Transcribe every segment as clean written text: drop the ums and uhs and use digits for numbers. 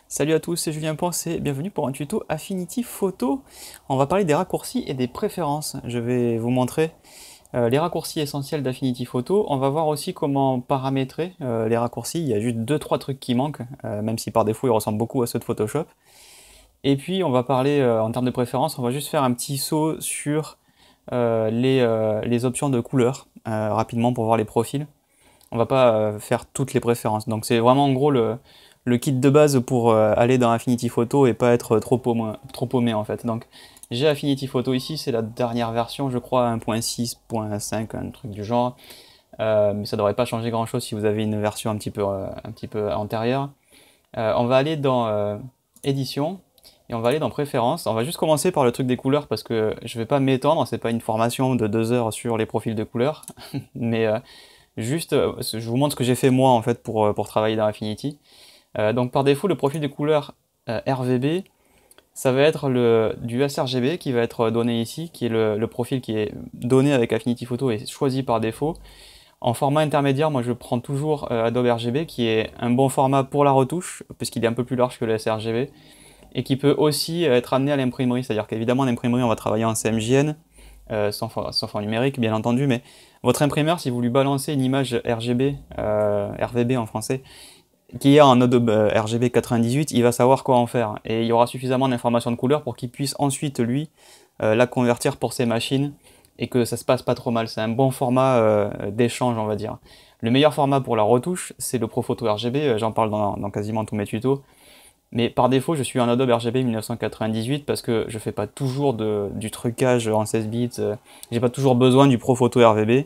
Salut à tous, c'est Julien Ponce et bienvenue pour un tuto Affinity Photo. On va parler des raccourcis et des préférences. Je vais vous montrer les raccourcis essentiels d'Affinity Photo. On va voir aussi comment paramétrer les raccourcis. Il y a juste 2-3 trucs qui manquent, même si par défaut ils ressemblent beaucoup à ceux de Photoshop. Et puis on va parler en termes de préférences, on va juste faire un petit saut sur les options de couleur rapidement pour voir les profils. On va pas faire toutes les préférences. Donc c'est vraiment en gros le kit de base pour aller dans Affinity Photo et pas être trop paumé en fait. Donc j'ai Affinity Photo ici, c'est la dernière version je crois, 1.6.5, un truc du genre. Mais ça devrait pas changer grand chose si vous avez une version un petit peu antérieure. On va aller dans édition et on va aller dans préférences. On va juste commencer par le truc des couleurs parce que je vais pas m'étendre, c'est pas une formation de 2 heures sur les profils de couleurs. Mais juste, je vous montre ce que j'ai fait moi en fait pour travailler dans Affinity. Donc par défaut, le profil de couleur RVB, ça va être du sRGB qui va être donné ici, qui est le profil qui est donné avec Affinity Photo et choisi par défaut. En format intermédiaire, moi je prends toujours Adobe RGB qui est un bon format pour la retouche, puisqu'il est un peu plus large que le sRGB, et qui peut aussi être amené à l'imprimerie, c'est-à-dire qu'évidemment en imprimerie on va travailler en CMJN, sans fond numérique bien entendu, mais votre imprimeur, si vous lui balancez une image RGB, RVB en français, qui est en Adobe RGB 98, il va savoir quoi en faire. Et il y aura suffisamment d'informations de couleur pour qu'il puisse ensuite, lui, la convertir pour ses machines et que ça se passe pas trop mal. C'est un bon format d'échange, on va dire. Le meilleur format pour la retouche, c'est le Profoto RGB, j'en parle dans quasiment tous mes tutos. Mais par défaut, je suis en Adobe RGB 1998 parce que je fais pas toujours du trucage en 16 bits, j'ai pas toujours besoin du Profoto RVB.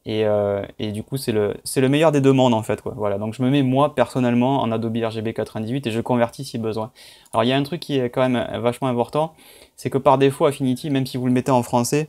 Et du coup, c'est le meilleur des deux mondes en fait, quoi. Voilà, donc je me mets moi personnellement en Adobe RGB 98 et je convertis si besoin. Alors il y a un truc qui est quand même vachement important, c'est que par défaut Affinity, même si vous le mettez en français,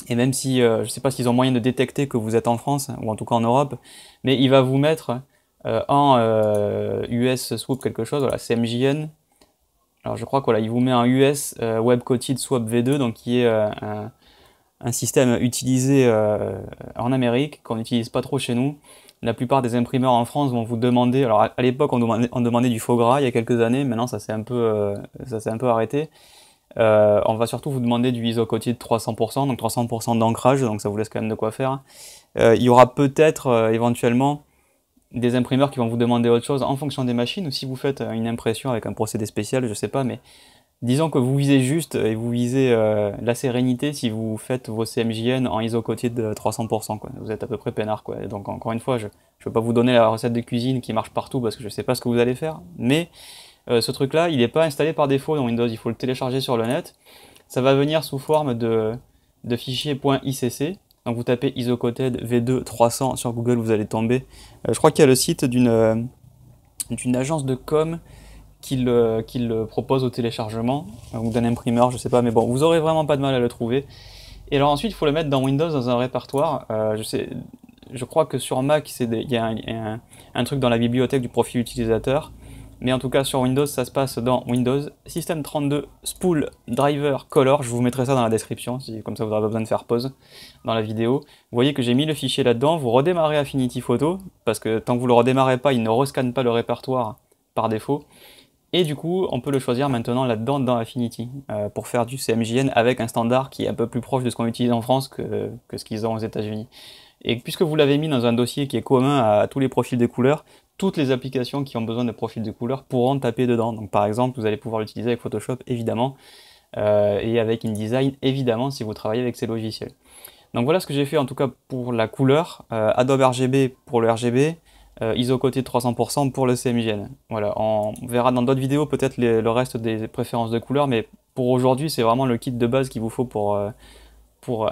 et même si je sais pas s'ils ont moyen de détecter que vous êtes en France, ou en tout cas en Europe, mais il va vous mettre en US Swoop quelque chose, voilà, CMJN. Alors je crois que voilà, il vous met en US Web Coated Swap V2, donc qui est un système utilisé en Amérique, qu'on n'utilise pas trop chez nous. La plupart des imprimeurs en France vont vous demander, alors à l'époque on demandait du faux gras il y a quelques années, maintenant ça s'est un peu arrêté. On va surtout vous demander du ISO coated 300%, donc 300% d'ancrage, donc ça vous laisse quand même de quoi faire. Il y aura peut-être éventuellement des imprimeurs qui vont vous demander autre chose en fonction des machines, ou si vous faites une impression avec un procédé spécial, je sais pas, mais disons que vous visez juste et vous visez la sérénité si vous faites vos CMJN en ISO coated de 300%, quoi. Vous êtes à peu près peinard, quoi. Et donc encore une fois, je ne peux pas vous donner la recette de cuisine qui marche partout parce que je sais pas ce que vous allez faire, mais ce truc-là, il n'est pas installé par défaut dans Windows, il faut le télécharger sur le net. Ça va venir sous forme de fichier .icc. Donc vous tapez ISO coated V2 300 sur Google, vous allez tomber. Je crois qu'il y a le site d'une agence de com qui le propose au téléchargement, ou d'un imprimeur, je sais pas, mais bon, vous aurez vraiment pas de mal à le trouver. Et alors ensuite, il faut le mettre dans Windows dans un répertoire. Je crois que sur Mac, il y a un truc dans la bibliothèque du profil utilisateur, mais en tout cas sur Windows, ça se passe dans Windows, System 32, Spool, Driver, Color, je vous mettrai ça dans la description, comme ça vous n'aurez pas besoin de faire pause dans la vidéo. Vous voyez que j'ai mis le fichier là-dedans, vous redémarrez Affinity Photo, parce que tant que vous le redémarrez pas, il ne rescanne pas le répertoire par défaut. Et du coup, on peut le choisir maintenant là-dedans dans Affinity, pour faire du CMJN avec un standard qui est un peu plus proche de ce qu'on utilise en France que ce qu'ils ont aux États-Unis. Et puisque vous l'avez mis dans un dossier qui est commun à tous les profils de couleurs, toutes les applications qui ont besoin de profils de couleurs pourront taper dedans. Donc par exemple, vous allez pouvoir l'utiliser avec Photoshop, évidemment, et avec InDesign, évidemment, si vous travaillez avec ces logiciels. Donc voilà ce que j'ai fait en tout cas pour la couleur, Adobe RGB pour le RGB, ISO coated 300% pour le CMJN. Voilà, on verra dans d'autres vidéos peut-être le reste des préférences de couleurs, mais pour aujourd'hui c'est vraiment le kit de base qu'il vous faut pour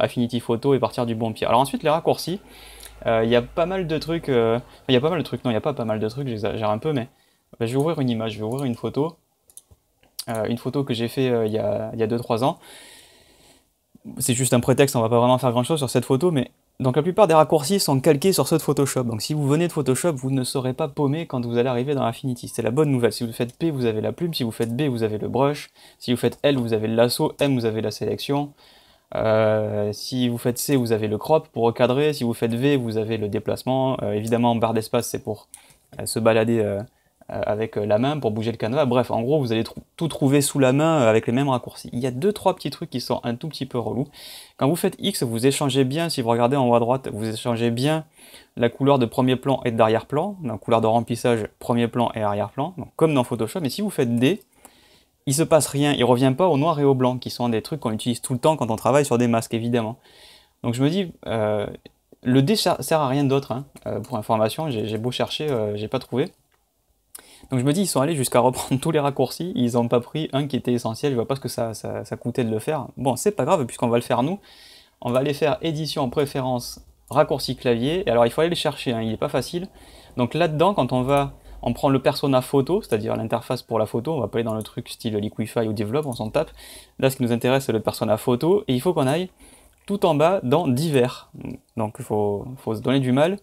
Affinity Photo et partir du bon pied. Alors ensuite les raccourcis, il y a pas mal de trucs, il y a pas mal de trucs, non il n'y a pas mal de trucs, j'exagère un peu, mais je vais ouvrir une image, je vais ouvrir une photo que j'ai fait il y a 2-3 ans. C'est juste un prétexte, on va pas vraiment faire grand chose sur cette photo, mais donc la plupart des raccourcis sont calqués sur ceux de Photoshop. Donc si vous venez de Photoshop, vous ne serez pas paumé quand vous allez arriver dans Affinity. C'est la bonne nouvelle. Si vous faites P, vous avez la plume. Si vous faites B, vous avez le brush. Si vous faites L, vous avez le lasso. M, vous avez la sélection. Si vous faites C, vous avez le crop pour recadrer. Si vous faites V, vous avez le déplacement. Évidemment, barre d'espace, c'est pour se balader avec la main, pour bouger le canevas. Bref, en gros, vous allez tout trouver sous la main avec les mêmes raccourcis. Il y a 2-3 petits trucs qui sont un tout petit peu relous. Quand vous faites X, vous échangez bien, si vous regardez en haut à droite, vous échangez bien la couleur de premier plan et d'arrière-plan, la couleur de remplissage premier plan et arrière-plan, donc comme dans Photoshop. Et si vous faites D, il se passe rien, il revient pas au noir et au blanc, qui sont des trucs qu'on utilise tout le temps quand on travaille sur des masques, évidemment. Donc je me dis, le D sert à rien d'autre, hein, pour information, j'ai beau chercher, j'ai pas trouvé. Donc je me dis, ils sont allés jusqu'à reprendre tous les raccourcis, ils n'ont pas pris un qui était essentiel, je vois pas ce que ça coûtait de le faire. Bon, c'est pas grave, puisqu'on va le faire nous, on va aller faire édition, préférence, raccourci clavier, et alors il faut aller les chercher, hein, il n'est pas facile. Donc là-dedans, quand on prend le persona photo, c'est-à-dire l'interface pour la photo, on va pas aller dans le truc style Liquify ou Develop, on s'en tape. Là, ce qui nous intéresse, c'est le persona photo, et il faut qu'on aille tout en bas dans divers. Donc il faut se donner du mal.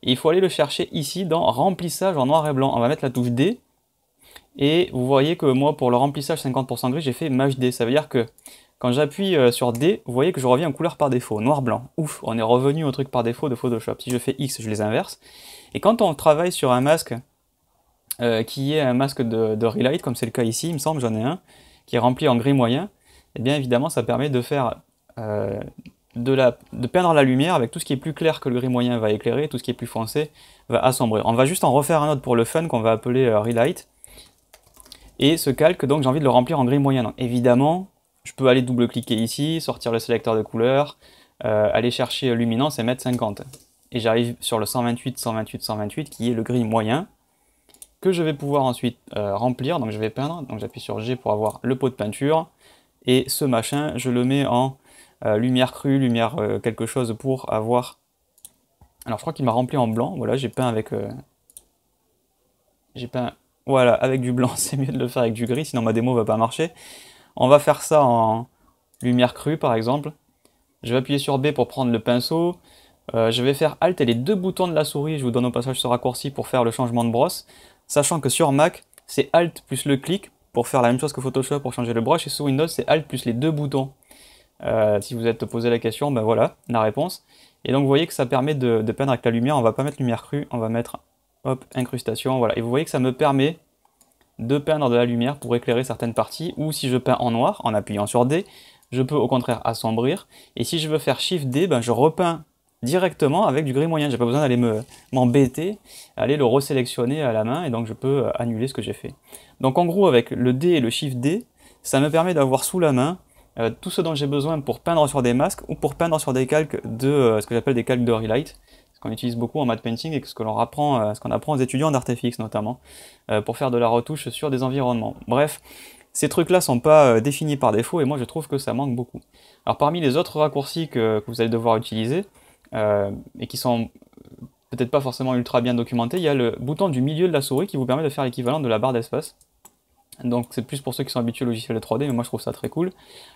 Et il faut aller le chercher ici dans remplissage en noir et blanc. On va mettre la touche D. Et vous voyez que moi, pour le remplissage 50% gris, j'ai fait Maj D. Ça veut dire que quand j'appuie sur D, vous voyez que je reviens en couleur par défaut, noir-blanc. Ouf, on est revenu au truc par défaut de Photoshop. Si je fais X, je les inverse. Et quand on travaille sur un masque qui est un masque de Relight, comme c'est le cas ici, il me semble, j'en ai un, qui est rempli en gris moyen, et bien évidemment, ça permet de faire de peindre la lumière avec tout ce qui est plus clair que le gris moyen va éclairer, tout ce qui est plus foncé va assombrir. On va juste en refaire un autre pour le fun qu'on va appeler Relight. Et ce calque, donc j'ai envie de le remplir en gris moyen. Donc évidemment, je peux aller double-cliquer ici, sortir le sélecteur de couleurs, aller chercher luminance et mettre 50. Et j'arrive sur le 128, 128, 128 qui est le gris moyen, que je vais pouvoir ensuite remplir. Donc je vais peindre, donc j'appuie sur G pour avoir le pot de peinture. Et ce machin, je le mets en lumière crue, lumière quelque chose pour avoir... Alors je crois qu'il m'a rempli en blanc, voilà, j'ai peint avec... Voilà, avec du blanc, c'est mieux de le faire avec du gris, sinon ma démo va pas marcher. On va faire ça en lumière crue par exemple. Je vais appuyer sur B pour prendre le pinceau. Je vais faire Alt et les deux boutons de la souris, je vous donne au passage ce raccourci pour faire le changement de brosse. Sachant que sur Mac, c'est Alt plus le clic pour faire la même chose que Photoshop pour changer le brush, et sur Windows, c'est Alt plus les deux boutons. Si vous êtes posé la question, ben voilà, la réponse. Et donc vous voyez que ça permet de peindre avec la lumière, on va pas mettre lumière crue, on va mettre, hop, incrustation, voilà. Et vous voyez que ça me permet de peindre de la lumière pour éclairer certaines parties, ou si je peins en noir, en appuyant sur D, je peux au contraire assombrir, et si je veux faire Shift D, ben je repeins directement avec du gris moyen, j'ai pas besoin d'aller m'embêter, aller le resélectionner à la main, et donc je peux annuler ce que j'ai fait. Donc en gros, avec le D et le Shift D, ça me permet d'avoir sous la main tout ce dont j'ai besoin pour peindre sur des masques, ou pour peindre sur des calques de ce que j'appelle des calques de Relight, ce qu'on utilise beaucoup en matte painting et ce qu'on apprend aux étudiants d'ArtFX notamment, pour faire de la retouche sur des environnements. Bref, ces trucs-là sont pas définis par défaut et moi je trouve que ça manque beaucoup. Alors parmi les autres raccourcis que vous allez devoir utiliser, et qui sont peut-être pas forcément ultra bien documentés, il y a le bouton du milieu de la souris qui vous permet de faire l'équivalent de la barre d'espace. Donc c'est plus pour ceux qui sont habitués au logiciel de 3D, mais moi je trouve ça très cool.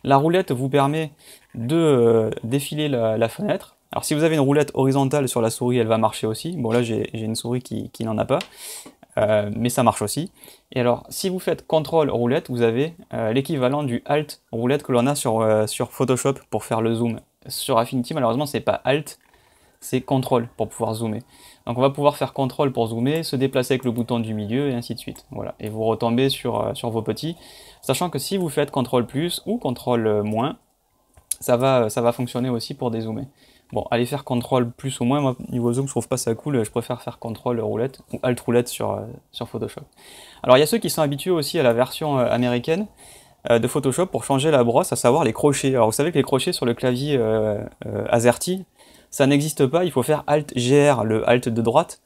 La roulette vous permet de défiler la fenêtre. Alors si vous avez une roulette horizontale sur la souris, elle va marcher aussi. Bon là j'ai une souris qui n'en a pas, mais ça marche aussi. Et alors si vous faites CTRL roulette, vous avez l'équivalent du Alt roulette que l'on a sur Photoshop pour faire le zoom. Sur Affinity malheureusement c'est pas Alt, c'est CTRL pour pouvoir zoomer. Donc on va pouvoir faire CTRL pour zoomer, se déplacer avec le bouton du milieu et ainsi de suite. Voilà. Et vous retombez sur vos petits. Sachant que si vous faites CTRL plus ou CTRL moins, ça va fonctionner aussi pour dézoomer. Bon, allez faire CTRL plus ou moins, moi niveau zoom je trouve pas ça cool, je préfère faire CTRL roulette ou Alt roulette sur Photoshop. Alors il y a ceux qui sont habitués aussi à la version américaine de Photoshop pour changer la brosse, à savoir les crochets. Alors vous savez que les crochets sur le clavier AZERTY, ça n'existe pas, il faut faire Alt-GR, le Alt de droite,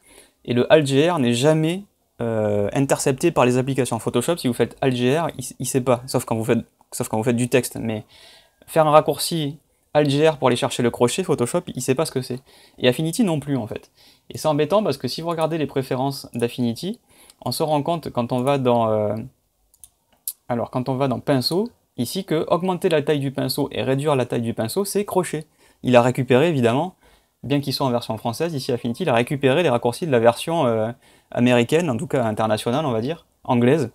et le Alt-GR n'est jamais intercepté par les applications. Photoshop, si vous faites Alt-GR, il sait pas, sauf quand vous faites du texte, mais faire un raccourci Alt-GR pour aller chercher le crochet, Photoshop, il sait pas ce que c'est. Et Affinity non plus, en fait. Et c'est embêtant parce que si vous regardez les préférences d'Affinity, on se rend compte quand on va dans pinceau, ici que augmenter la taille du pinceau et réduire la taille du pinceau, c'est crochet. Il a récupéré évidemment, bien qu'il soit en version française, ici Affinity, il a récupéré les raccourcis de la version américaine, en tout cas internationale on va dire, anglaise,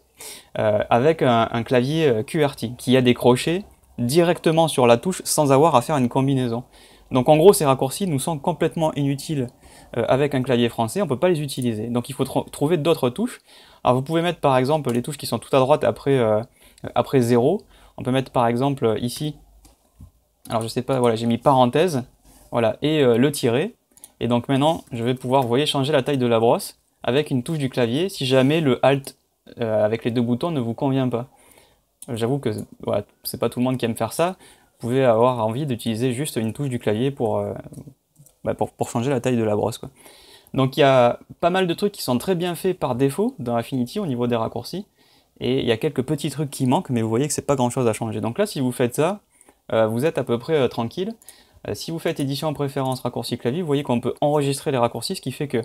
avec un clavier QWERTY, qui a des crochets directement sur la touche sans avoir à faire une combinaison. Donc en gros, ces raccourcis nous sont complètement inutiles avec un clavier français, on ne peut pas les utiliser. Donc il faut trouver d'autres touches. Alors vous pouvez mettre par exemple les touches qui sont tout à droite après 0. On peut mettre par exemple ici, alors je sais pas, voilà, j'ai mis parenthèse, voilà, et le tiret. Et donc maintenant, je vais pouvoir, vous voyez, changer la taille de la brosse avec une touche du clavier si jamais le Alt avec les deux boutons ne vous convient pas. J'avoue que voilà, c'est pas tout le monde qui aime faire ça. Vous pouvez avoir envie d'utiliser juste une touche du clavier pour changer la taille de la brosse, quoi. Donc il y a pas mal de trucs qui sont très bien faits par défaut dans Affinity au niveau des raccourcis. Et il y a quelques petits trucs qui manquent, mais vous voyez que c'est pas grand chose à changer. Donc là, si vous faites ça, vous êtes à peu près tranquille. Si vous faites édition préférence raccourci clavier, vous voyez qu'on peut enregistrer les raccourcis, ce qui fait que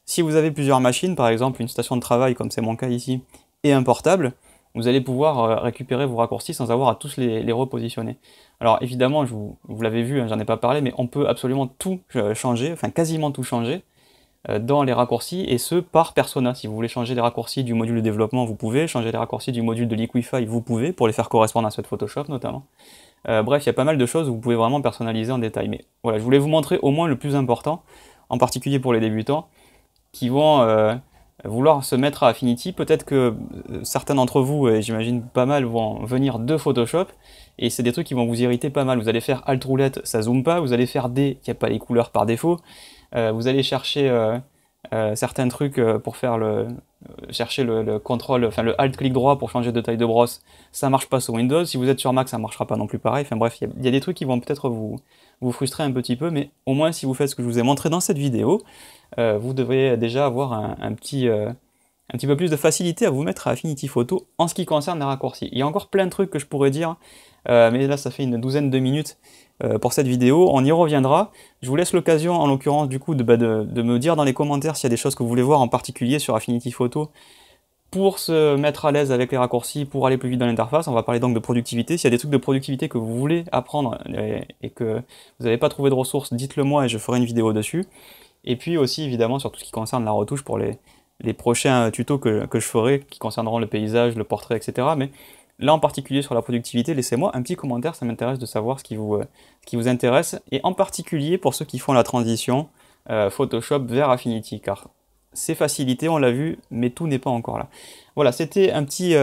si vous avez plusieurs machines, par exemple une station de travail comme c'est mon cas ici, et un portable, vous allez pouvoir récupérer vos raccourcis sans avoir à tous les repositionner. Alors évidemment, vous l'avez vu, hein, j'en ai pas parlé, mais on peut absolument tout changer, enfin quasiment tout changer dans les raccourcis, et ce par persona. Si vous voulez changer les raccourcis du module de développement, vous pouvez, changer les raccourcis du module de Liquify, vous pouvez, pour les faire correspondre à ceux de Photoshop notamment. Bref, il y a pas mal de choses où vous pouvez vraiment personnaliser en détail. Mais voilà, je voulais vous montrer au moins le plus important, en particulier pour les débutants, qui vont vouloir se mettre à Affinity. Peut-être que certains d'entre vous, et j'imagine pas mal, vont venir de Photoshop, et c'est des trucs qui vont vous irriter pas mal. Vous allez faire Alt roulette, ça zoome pas, vous allez faire D, il n'y a pas les couleurs par défaut, vous allez chercher certains trucs pour faire chercher le contrôle, enfin le Alt clic droit pour changer de taille de brosse, ça marche pas sur Windows. Si vous êtes sur Mac, ça marchera pas non plus pareil. Enfin bref, il y a des trucs qui vont peut-être vous frustrer un petit peu, mais au moins si vous faites ce que je vous ai montré dans cette vidéo, vous devriez déjà avoir un petit peu plus de facilité à vous mettre à Affinity Photo en ce qui concerne les raccourcis. Il y a encore plein de trucs que je pourrais dire, mais là ça fait une douzaine de minutes pour cette vidéo, on y reviendra. Je vous laisse l'occasion en l'occurrence du coup de me dire dans les commentaires s'il y a des choses que vous voulez voir en particulier sur Affinity Photo pour se mettre à l'aise avec les raccourcis, pour aller plus vite dans l'interface. On va parler donc de productivité. S'il y a des trucs de productivité que vous voulez apprendre et que vous n'avez pas trouvé de ressources, dites-le moi et je ferai une vidéo dessus. Et puis aussi évidemment sur tout ce qui concerne la retouche pour les prochains tutos que je ferai, qui concerneront le paysage, le portrait, etc. Mais là en particulier sur la productivité, laissez-moi un petit commentaire, ça m'intéresse de savoir ce qui vous intéresse, et en particulier pour ceux qui font la transition Photoshop vers Affinity, car c'est facilité, on l'a vu, mais tout n'est pas encore là. Voilà, c'était un petit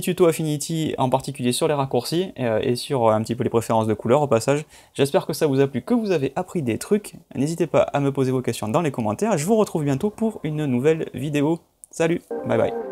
tuto Affinity, en particulier sur les raccourcis, et sur un petit peu les préférences de couleurs au passage. J'espère que ça vous a plu, que vous avez appris des trucs. N'hésitez pas à me poser vos questions dans les commentaires, je vous retrouve bientôt pour une nouvelle vidéo. Salut, bye bye.